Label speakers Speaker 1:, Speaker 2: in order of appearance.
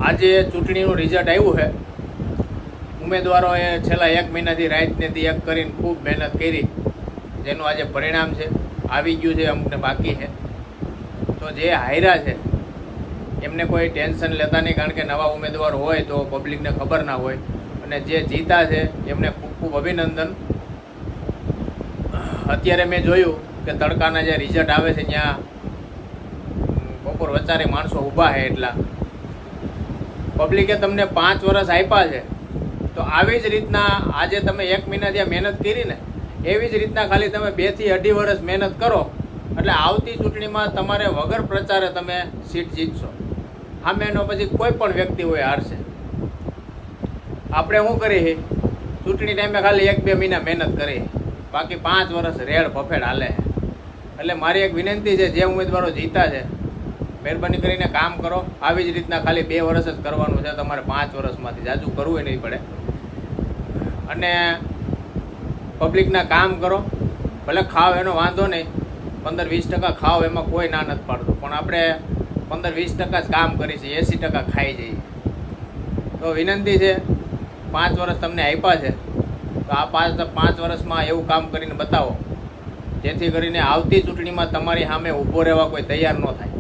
Speaker 1: આજે ચૂંટણીનું રિઝલ્ટ આવ્યું છે. ઉમેદવારોએ છેલ્લા 1 મહિનાથી રાતને દી એક કરીને ખૂબ મહેનત કરી, જેનું આજે પરિણામ છે. આવી ગયું છે, અમુકને બાકી છે. તો જે હાર્યા છે એમને કોઈ ટેન્શન લેતા નહીં, કારણ કે નવા ઉમેદવાર હોય તો પબ્લિકને ખબર ના હોય. અને જે જીતા છે એમને ખૂબ ખૂબ અભિનંદન. અત્યારે મેં જોયું કે તડકાના જે રિઝલ્ટ આવે છે ત્યાં બપોર વચારે માણસો ઊભા છે. એટલા પબ્લિકે તમને 5 વર્ષ આપ્યા છે, તો આવી જ રીતના આજે તમે 1 મહિના ત્યાં મહેનત કરી ને, એવી જ રીતના ખાલી તમે 2 થી 2.5 વર્ષ મહેનત કરો, એટલે આવતી ચૂંટણીમાં તમારે વગર પ્રચારે તમે સીટ જીતશો. સામેનો પછી કોઈ પણ વ્યક્તિ હોય હારશે. આપણે શું કરીએ, ચૂંટણી ટાઈમે ખાલી 1-2 મહિના મહેનત કરીએ, બાકી 5 વર્ષ રેડ ભફેડ હાલે. એટલે મારી એક વિનંતી છે, જે ઉમેદવારો જીતા છે મહેરબાની કરીને કામ કરો. આવી જ રીતના ખાલી 2 વર્ષ જ કરવાનું છે, તમારે 5 વર્ષમાંથી જાજુ કરવું નહીં પડે. અને પબ્લિકના કામ કરો. ભલે ખાવ એનો વાંધો નહીં, 15-20% ખાવ એમાં કોઈ ના નથી પાડતું, પણ આપણે 15-20% જ કામ કરીએ છીએ, 80% ખાઈ જઈએ. તો વિનંતી છે, 5 વર્ષ તમને આપ્યા છે, તો આ 5 વર્ષમાં એવું કામ કરીને બતાવો જેથી કરીને આવતી ચૂંટણીમાં તમારી સામે ઊભો રહેવા કોઈ તૈયાર ન થાય.